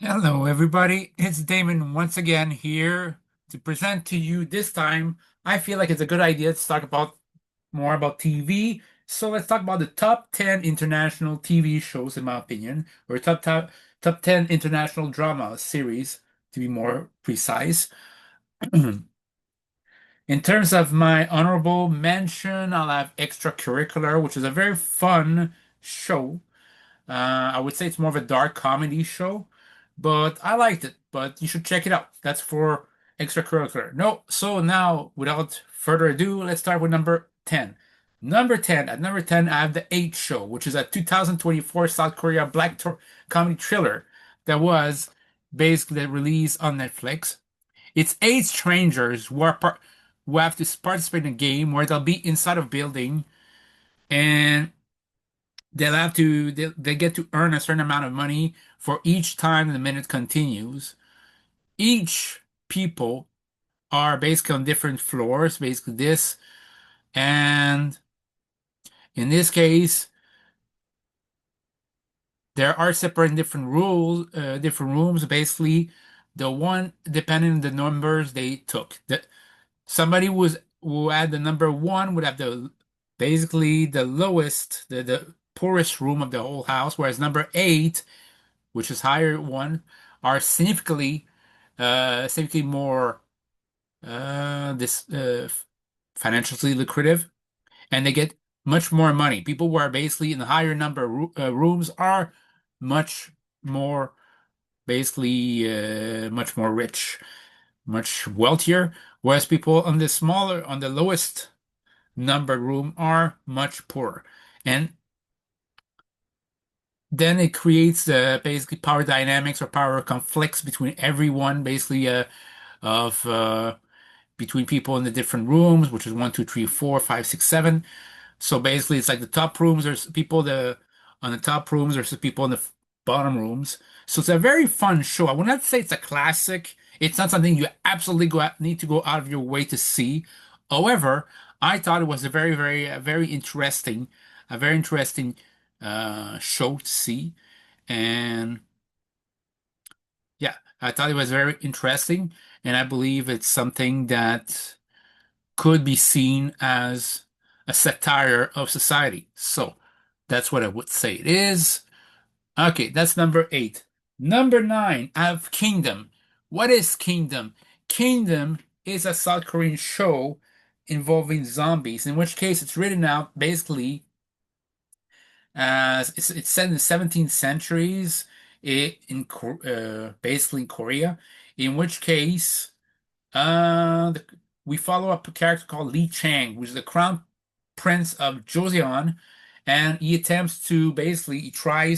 Hello, everybody. It's Damon once again here to present to you. This time, I feel like it's a good idea to talk about more about TV. So let's talk about the top 10 international TV shows, in my opinion, or top 10 international drama series, to be more precise. In terms of my honorable mention, I'll have Extracurricular, which is a very fun show. I would say it's more of a dark comedy show, but I liked it. But you should check it out. That's for extracurricular. No, so now, without further ado, let's start with number 10. Number 10, at number 10, I have The Eight Show, which is a 2024 South Korea comedy thriller that was basically released on Netflix. It's eight strangers who have to participate in a game where they'll be inside of a building and they get to earn a certain amount of money for each time the minute continues. Each people are basically on different floors, basically this. And in this case, there are separate different rules, different rooms. Basically, the one depending on the numbers they took. Somebody who had the number one would have the basically the lowest, the poorest room of the whole house, whereas number eight, which is higher one, are significantly more this financially lucrative, and they get much more money. People who are basically in the higher number rooms are much more much more rich, much wealthier, whereas people on the lowest number room are much poorer. And then it creates basically power dynamics or power conflicts between everyone, of between people in the different rooms, which is one, two, three, four, five, six, seven. So basically, it's like the top rooms. There's people the on the top rooms. There's the people in the bottom rooms. So it's a very fun show. I would not say it's a classic. It's not something you absolutely need to go out of your way to see. However, I thought it was a very interesting, show to see. And yeah, I thought it was very interesting. And I believe it's something that could be seen as a satire of society. So that's what I would say it is. Okay, that's number eight. Number nine, I have Kingdom. What is Kingdom? Kingdom is a South Korean show involving zombies, in which case it's written out basically as it's set in the 17th centuries basically in Korea, in which case we follow up a character called Lee Chang, who's the crown prince of Joseon, and he tries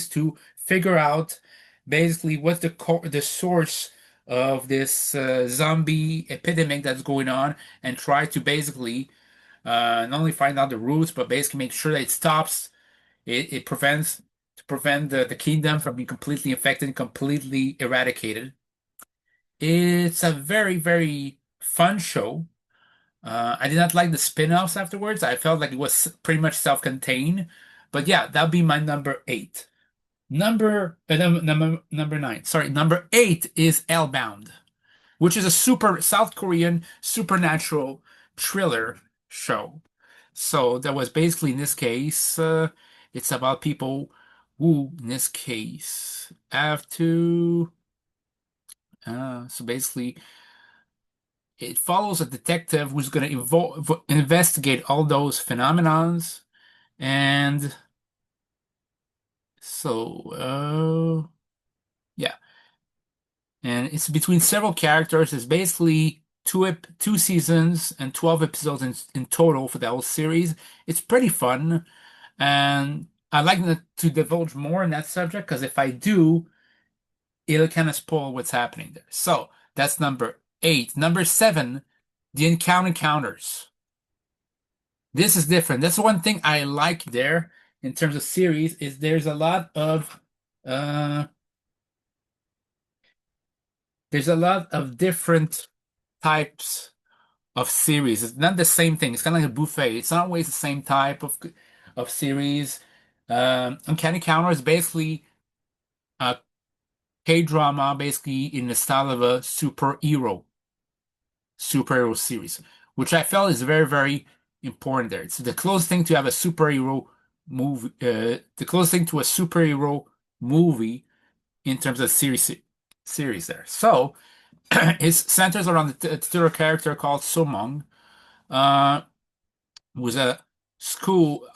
to figure out basically what's the source of this zombie epidemic that's going on, and try to basically not only find out the roots, but basically make sure that it stops, it prevents to prevent the kingdom from being completely infected and completely eradicated. It's a very, very fun show. I did not like the spin-offs afterwards. I felt like it was pretty much self-contained. But yeah, that'll be my number eight. Number nine. Sorry, number eight is Hellbound, which is a super South Korean supernatural thriller show. So that was basically in this case, it's about people who, in this case, have to. So basically, it follows a detective who's going to investigate all those phenomenons. And yeah, and it's between several characters. It's basically two seasons and 12 episodes in total for the whole series. It's pretty fun, and I'd like to divulge more in that subject because if I do, it'll kind of spoil what's happening there. So that's number eight. Number seven, The Encounters. This is different. That's one thing I like there in terms of series is uh there's a lot of different types of series. It's not the same thing. It's kind of like a buffet. It's not always the same type of series. Uncanny Counter is basically a K-drama, basically in the style of a superhero series, which I felt is very, very important there. It's the closest thing to have a superhero movie, the closest thing to a superhero movie in terms of series there. So it centers around the titular character called Somong, uh, who was a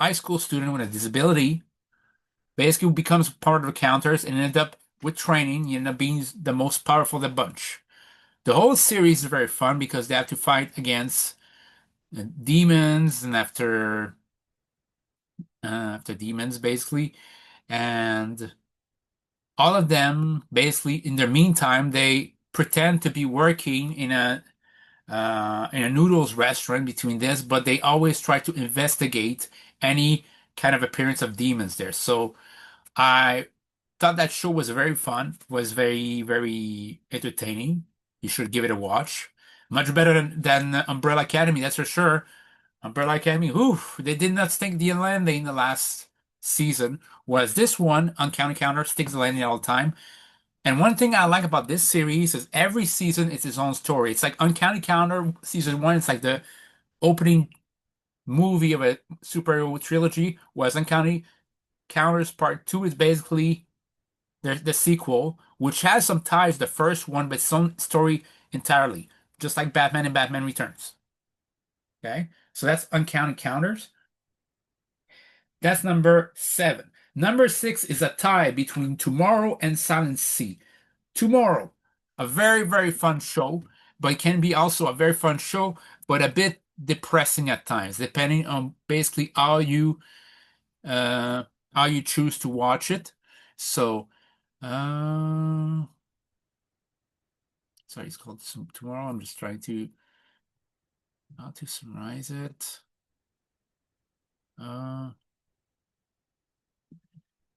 high school student with a disability, basically who becomes part of the counters and ended up with training, he ended up being the most powerful of the bunch. The whole series is very fun because they have to fight against demons and after demons basically, and all of them basically in their meantime they pretend to be working in a noodles restaurant between this, but they always try to investigate any kind of appearance of demons there. So I thought that show was very fun, was very, very entertaining. You should give it a watch. Much better than Umbrella Academy, that's for sure. Umbrella Academy, whew, they did not stick the landing in the last season, whereas this one, Uncounted Counter, sticks the landing all the time. And one thing I like about this series is every season it's its own story. It's like Uncounted Counter season one, it's like the opening movie of a superhero trilogy, whereas Uncounted Counters Part 2 is basically the sequel, which has some ties to the first one, but its own story entirely, just like Batman and Batman Returns. Okay, so that's Uncounted Counters. That's number seven. Number six is a tie between Tomorrow and Silent Sea. Tomorrow, a very, very fun show, but it can be also a very fun show, but a bit depressing at times, depending on basically uh how you choose to watch it. So, uh, sorry, it's called Tomorrow. I'm just trying to how to summarize it. Uh,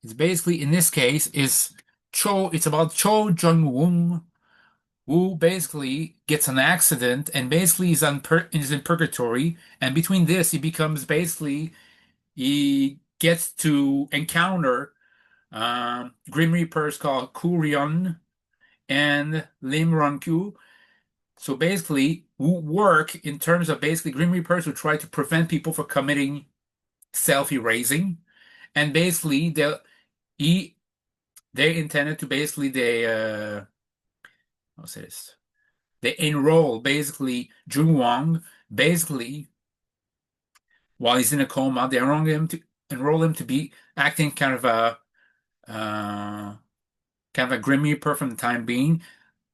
it's basically in this case is It's about Cho Jung-woon, who basically gets an accident and basically is in purgatory. And between this, he becomes basically he gets to encounter Grim Reapers called Kurion and Lim Ron-kyu. So basically, who work in terms of basically Grim Reapers who try to prevent people from committing self-erasing, and basically he they intended to basically I'll say this. They enroll basically Jung Wong basically while he's in a coma. They enroll him to be acting uh, kind of a Grim Reaper from the time being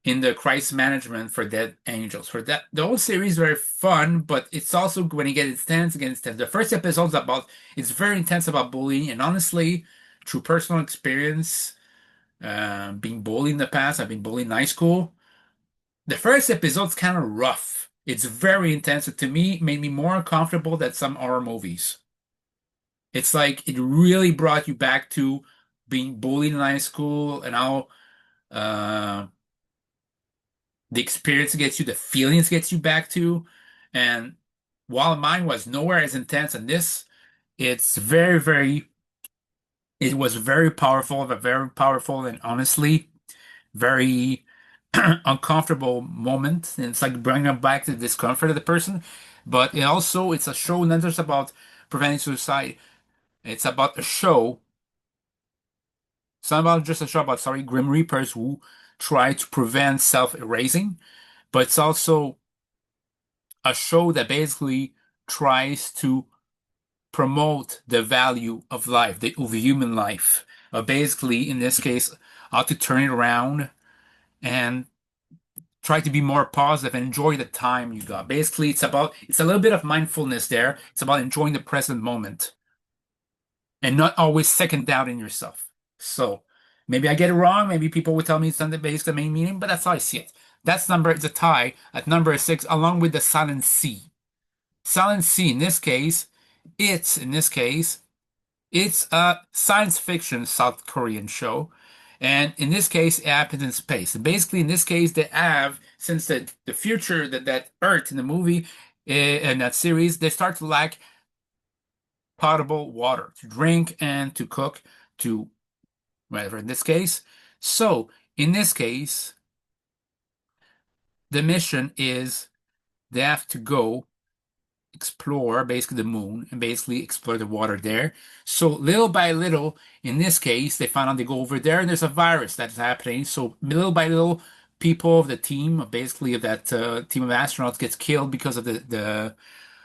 in the crisis management for dead angels. For that, the whole series is very fun, but it's also when you get intense against them. The first episode's about it's very intense about bullying, and honestly, through personal experience, being bullied in the past, I've been bullied in high school. The first episode's kind of rough. It's very intense. To me, it made me more uncomfortable than some horror movies. It's like it really brought you back to being bullied in high school and how uh, the experience gets you, the feelings gets you back to. And while mine was nowhere as intense as this, it's very, very, it was very powerful, but very powerful and honestly very uncomfortable moment. And it's like bringing back the discomfort of the person. But it's a show not just about preventing suicide. It's about a show. It's not about just a show about, sorry, Grim Reapers who try to prevent self-erasing, but it's also a show that basically tries to promote the value of life, of human life. Basically, in this case, how to turn it around and try to be more positive and enjoy the time you got. Basically, it's a little bit of mindfulness there. It's about enjoying the present moment and not always second doubting yourself. So maybe I get it wrong. Maybe people will tell me something based on the main meaning, but that's how I see it. It's a tie at number six, along with the Silent Sea. Silent Sea, in this case, it's a science fiction South Korean show. And in this case, it happens in space. And basically, in this case, they have, since the future that Earth in the movie, in that series, they start to lack potable water to drink and to cook, to whatever in this case. So In this case, the mission is they have to go explore basically the moon and basically explore the water there. So little by little, in this case, they found out they go over there and there's a virus that's happening. So little by little, people of the team, basically of that team of astronauts, gets killed because of the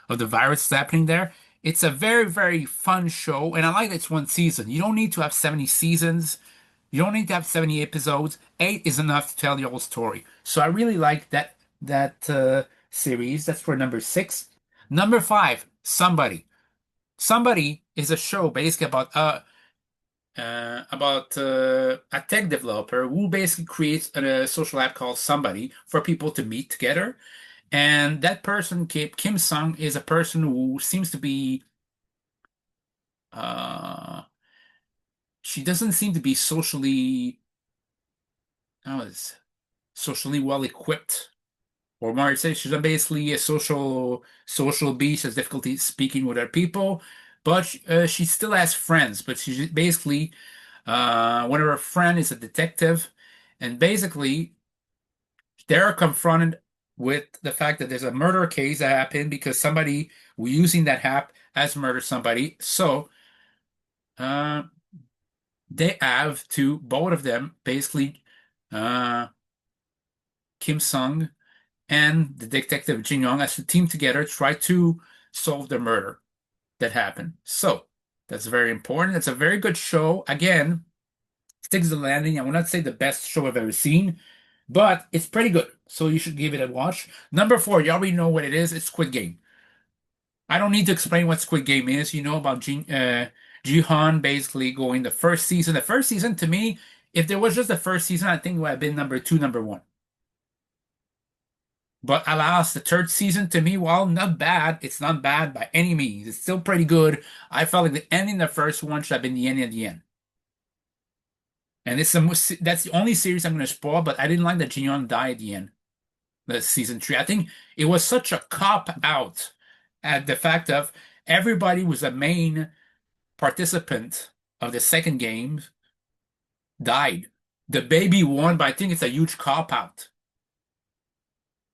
virus that's happening there. It's a very, very fun show, and I like that it's one season. You don't need to have 70 seasons. You don't need to have 70 episodes. Eight is enough to tell the whole story. So I really like that series. That's for number six. Number five, Somebody. Somebody is a show basically about a tech developer who basically creates a social app called Somebody for people to meet together. And that person, Kim Sung, is a person who seems to be uh she doesn't seem to be how is socially well equipped. Or more say she's basically a social beast, has difficulty speaking with other people, but she still has friends. But she's basically one of her friend is a detective, and basically they're confronted with the fact that there's a murder case that happened because somebody using that app has murdered somebody. So uh, they have to both of them basically uh, Kim Sung and the detective Jin Young as a team together try to solve the murder that happened. So that's very important. It's a very good show. Again, sticks the landing. I will not say the best show I've ever seen, but it's pretty good. So you should give it a watch. Number four, you already know what it is. It's Squid Game. I don't need to explain what Squid Game is. You know about Jihan basically going the first season. The first season, to me, if there was just the first season, I think it would have been number two, number one. But alas, the third season to me, while not bad, it's not bad by any means. It's still pretty good. I felt like the ending of the first one should have been the ending at the end. And that's the only series I'm going to spoil, but I didn't like that Jiyeon died at the end. The season three. I think it was such a cop out at the fact of everybody was a main participant of the second game died. The baby won, but I think it's a huge cop out.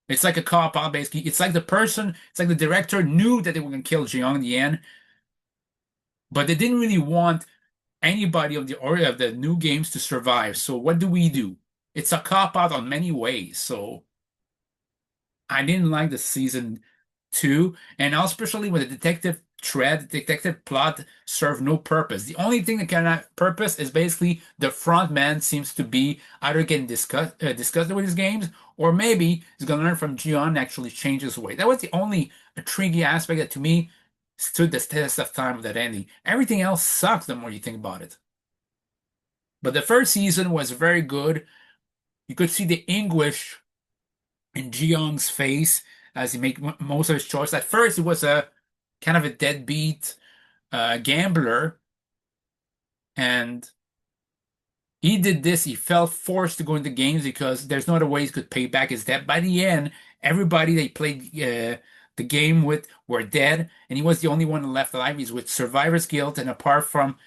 It's like a cop out, basically. It's like the director knew that they were going to kill Jeong in the end, but they didn't really want anybody of the new games to survive. So what do? It's a cop out on many ways. So I didn't like the season two, and especially when the detective plot served no purpose. The only thing that can have purpose is basically the front man seems to be either getting disgusted with his games, or maybe he's gonna learn from Gion and actually change his way. That was the only intriguing aspect that to me stood the test of time of that ending. Everything else sucks the more you think about it. But the first season was very good. You could see the anguish in Ji-young's face as he make most of his choice. At first, he was a kind of a deadbeat gambler, and he did this. He felt forced to go into games because there's no other way he could pay back his debt. By the end, everybody they played the game with were dead, and he was the only one left alive. He's with survivor's guilt, and apart from,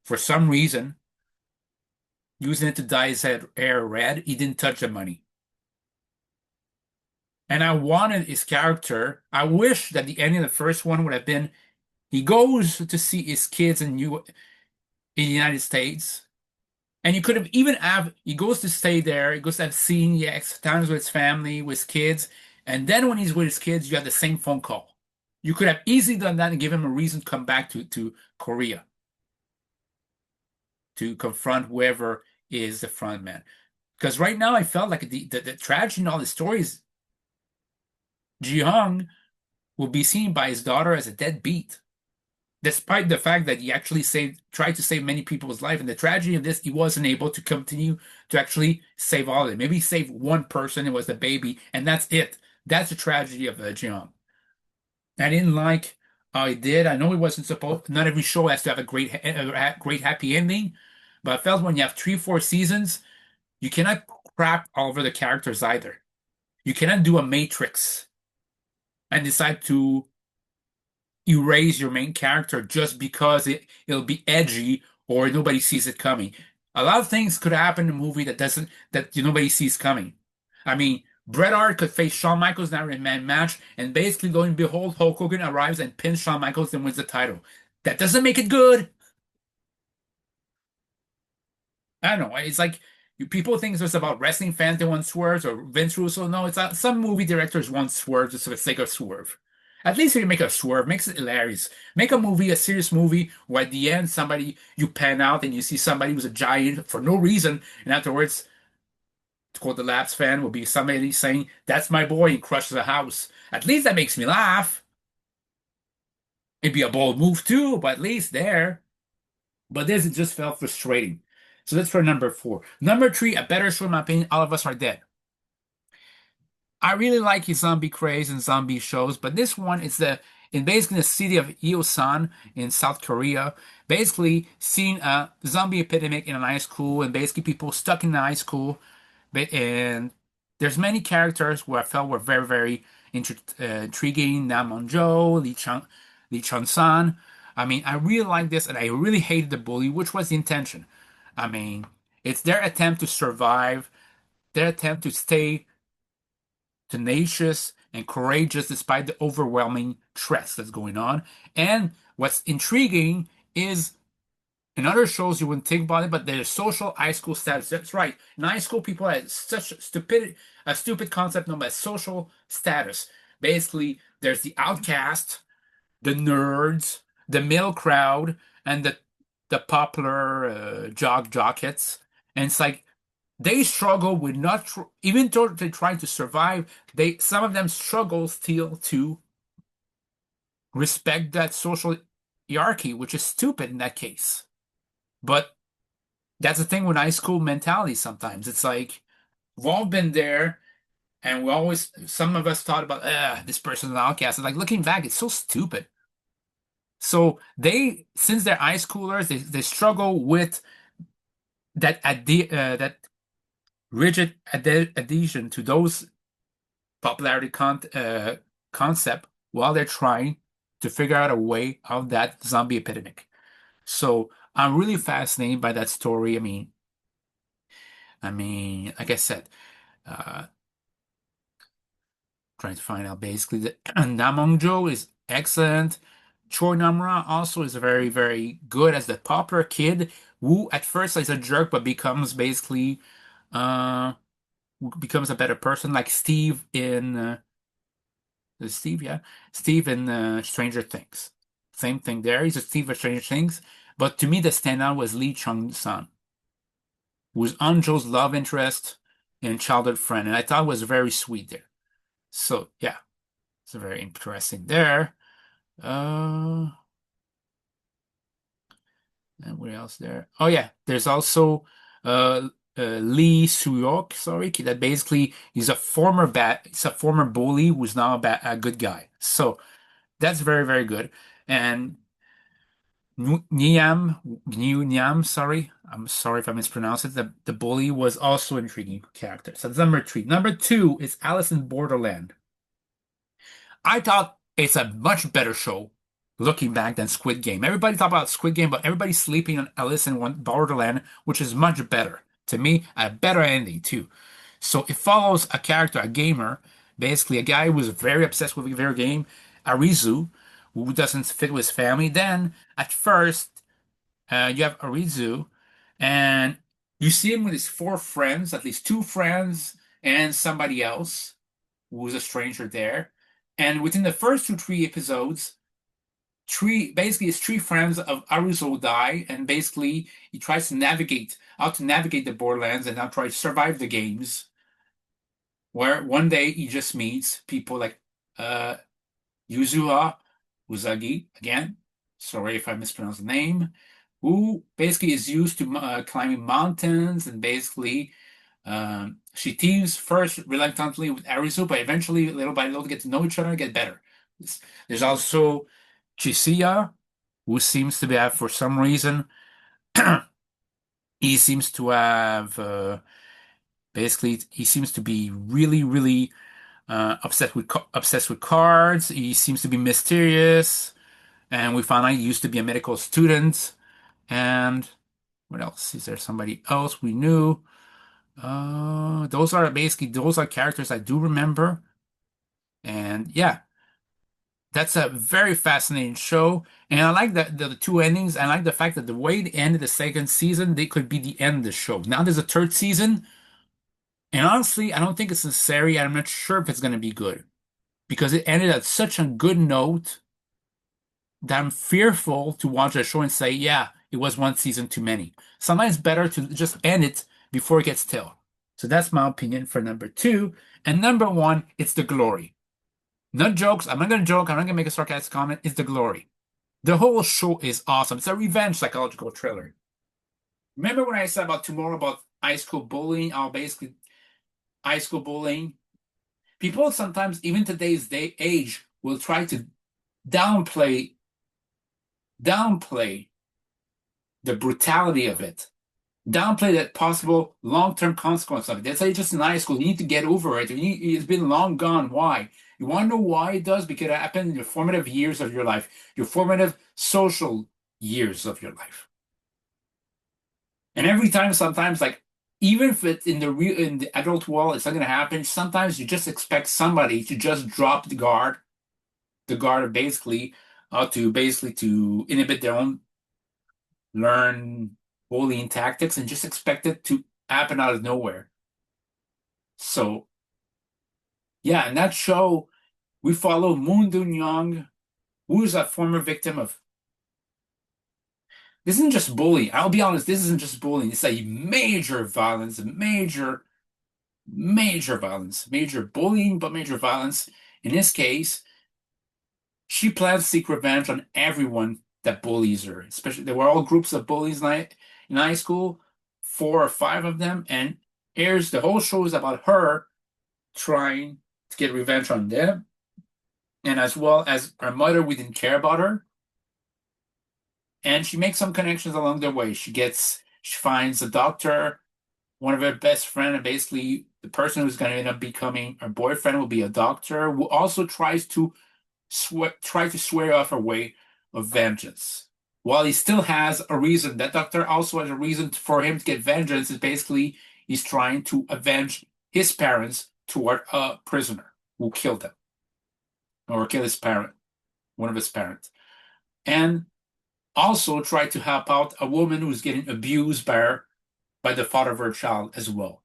for some reason, using it to dye his hair red, he didn't touch the money. And I wanted his character. I wish that the ending of the first one would have been he goes to see his kids in the United States. And you could have even have he goes to stay there, he goes to have seen times with his family, with his kids, and then when he's with his kids, you have the same phone call. You could have easily done that and give him a reason to come back to Korea to confront whoever is the front man. Because right now I felt like the tragedy in all the stories, Ji Hong will be seen by his daughter as a deadbeat, despite the fact that he actually tried to save many people's life. And the tragedy of this, he wasn't able to continue to actually save all of them. Maybe save one person, it was the baby, and that's it. That's the tragedy of Jeong. I didn't like how he did. I know it wasn't supposed. Not every show has to have a great happy ending, but I felt when you have three, four seasons, you cannot crap all over the characters either. You cannot do a Matrix and decide to erase your main character just because it'll be edgy or nobody sees it coming. A lot of things could happen in a movie that nobody sees coming. I mean, Bret Hart could face Shawn Michaels in that man match, and basically, lo and behold, Hulk Hogan arrives and pins Shawn Michaels and wins the title. That doesn't make it good. I don't know. It's like people think it's about wrestling fans that want swerves or Vince Russo. No, it's some movie directors want swerves just for the sake of swerve. At least if you make a swerve, makes it hilarious. Make a movie, a serious movie, where at the end somebody you pan out and you see somebody who's a giant for no reason, and afterwards, to quote the Labs fan, will be somebody saying, "That's my boy," and crushes a house. At least that makes me laugh. It'd be a bold move too, but at least there. But this it just felt frustrating. So that's for number four. Number three, a better show in my opinion, All of Us Are Dead. I really like his zombie craze and zombie shows, but this one is in basically the city of Ilsan in South Korea, basically seeing a zombie epidemic in an high school and basically people stuck in the high school. And there's many characters who I felt were very, very intriguing. Namon-jo, Lee Chun-san. I mean, I really like this, and I really hated the bully, which was the intention. I mean, it's their attempt to survive, their attempt to stay tenacious and courageous despite the overwhelming threats that's going on. And what's intriguing is in other shows you wouldn't think about it, but there's social high school status. That's right. In high school, people had such a stupid concept known as social status. Basically, there's the outcast, the nerds, the male crowd, and the popular jockets. And it's like they struggle with not even though they're trying to survive. They some of them struggle still to respect that social hierarchy, which is stupid in that case. But that's the thing with high school mentality sometimes. It's like we've all been there and we always some of us thought about this person's an outcast. And like looking back, it's so stupid. So they since they're high schoolers, they struggle with that rigid adhesion to those popularity concept while they're trying to figure out a way out of that zombie epidemic. So I'm really fascinated by that story. I mean, like I said, uh, trying to find out basically that Namongjo is excellent. Choi Namra also is very, very good as the popular kid who at first is a jerk but uh becomes a better person, like Steve in Steve, yeah, Steve in Stranger Things. Same thing there. He's a Steve of Stranger Things, but to me the standout was Lee Chung-san, who was Anjo's love interest and childhood friend, and I thought was very sweet there. So yeah, it's very interesting there. Uh, and where else there? Oh yeah, there's also Lee Suyok, sorry, that basically he's a former bully who's now a good guy. So that's very, very good. And Niam, sorry, I'm sorry if I mispronounced it. The bully was also an intriguing character. So that's number three. Number two is Alice in Borderland. I thought it's a much better show looking back than Squid Game. Everybody talk about Squid Game, but everybody's sleeping on Alice in Borderland, which is much better. To me, a better ending too. So it follows a character, a gamer, basically a guy who's very obsessed with a video game, Arizu, who doesn't fit with his family. Then at first, you have Arizu, and you see him with his four friends, at least two friends and somebody else who was a stranger there. And within the first two, three episodes, basically his three friends of Aruzo die, and basically he tries to navigate how to navigate the Borderlands and how to try to survive the games. Where one day he just meets people like uh Yuzuha Uzagi again. Sorry if I mispronounced the name. Who basically is used to climbing mountains and basically she teams first reluctantly with Arisu, but eventually, little by little, get to know each other and get better. There's also Chisiya, who seems to have, for some reason, he seems to have basically he seems to be really, really obsessed with cards. He seems to be mysterious, and we found out he used to be a medical student, and What else? Is there somebody else we knew? Those are characters I do remember. And yeah, that's a very fascinating show. And I like the two endings. I like the fact that the way they ended the second season, they could be the end of the show. Now there's a third season, and honestly, I don't think it's necessary. I'm not sure if it's going to be good because it ended at such a good note that I'm fearful to watch a show and say, yeah, it was one season too many. Sometimes it's better to just end it before it gets stale. So that's my opinion for number two. And number one, it's The Glory. Not jokes. I'm not going to joke. I'm not going to make a sarcastic comment. It's The Glory. The whole show is awesome. It's a revenge psychological thriller. Remember when I said about tomorrow about high school bullying? How basically high school bullying. People sometimes, even today's day age, will try to downplay downplay the brutality of it, downplay that possible long-term consequence of it. They say just in high school, you need to get over it. It's been long gone. Why? You want to know why it does? Because it happened in your formative years of your life, your formative social years of your life. And every time, sometimes, like even if it's in the adult world, it's not going to happen. Sometimes you just expect somebody to just drop the guard of basically to inhibit their own learn bullying tactics and just expect it to happen out of nowhere. So yeah, in that show, we follow Moon Dun Young, who is a former victim of. This isn't just bullying. I'll be honest, this isn't just bullying. It's a major violence, major violence, major bullying, but major violence. In this case, she plans to seek revenge on everyone that bullies her. Especially, there were all groups of bullies in high school, four or five of them, and here's the whole show is about her trying to get revenge on them, and as well as her mother, we didn't care about her, and she makes some connections along the way. She finds a doctor, one of her best friend, and basically the person who's going to end up becoming her boyfriend will be a doctor who also try to swear off her way of vengeance. While he still has a reason, that doctor also has a reason for him to get vengeance. Is basically he's trying to avenge his parents toward a prisoner who killed him or killed his parent, one of his parents, and also try to help out a woman who's getting abused by the father of her child as well.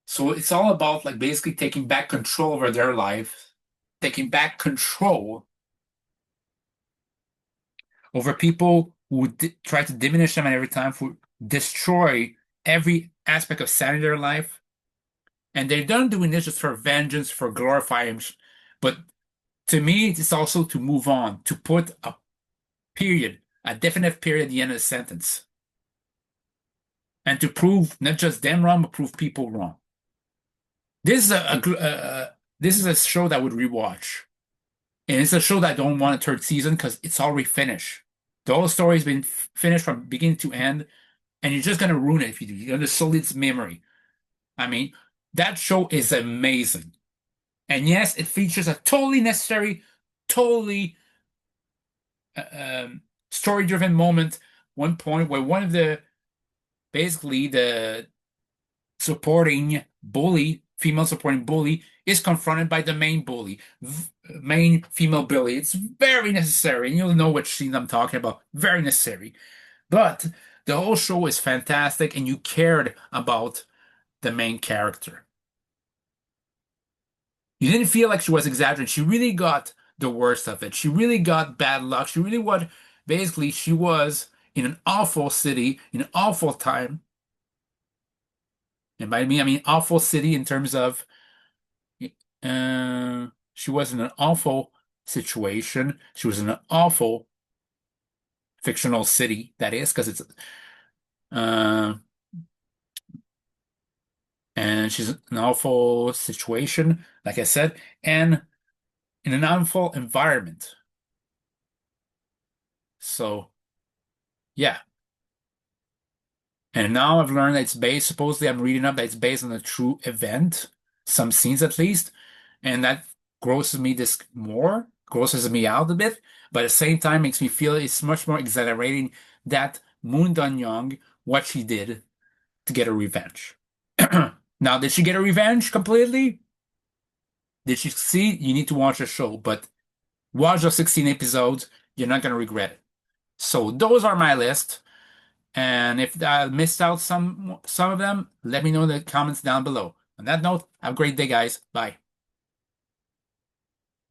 So it's all about like basically taking back control over their life, taking back control over people who try to diminish them at every time, who destroy every aspect of sanity in their life. And they're done doing this just for vengeance, for glorifying. But to me, it's also to move on, to put a period, a definite period at the end of the sentence. And to prove not just them wrong, but prove people wrong. This is this is a show that I would rewatch. And it's a show that I don't want a third season because it's already finished. The whole story's been finished from beginning to end, and you're just gonna ruin it if you do. You're gonna sully its memory. I mean, that show is amazing. And yes, it features a totally necessary, totally story-driven moment, one point where one of the basically the supporting bully, female supporting bully, is confronted by the main bully, main female bully. It's very necessary, and you'll know which scene I'm talking about. Very necessary. But the whole show is fantastic, and you cared about the main character. You didn't feel like she was exaggerating. She really got the worst of it. She really got bad luck. She really what basically she was in an awful city, in an awful time. And by me, I mean awful city in terms of she was in an awful situation. She was in an awful fictional city, that is, because it's uh, and she's in an awful situation, like I said, and in an awful environment. So, yeah. And now I've learned that it's based, supposedly I'm reading up that it's based on a true event, some scenes at least, and that grosses me out a bit, but at the same time makes me feel it's much more exaggerating that Moon Dun Young what she did to get her revenge. Now, did she get her revenge completely? Did she succeed? You need to watch the show, but watch the 16 episodes. You're not going to regret it. So those are my list. And if I missed out some of them, let me know in the comments down below. On that note, have a great day, guys. Bye.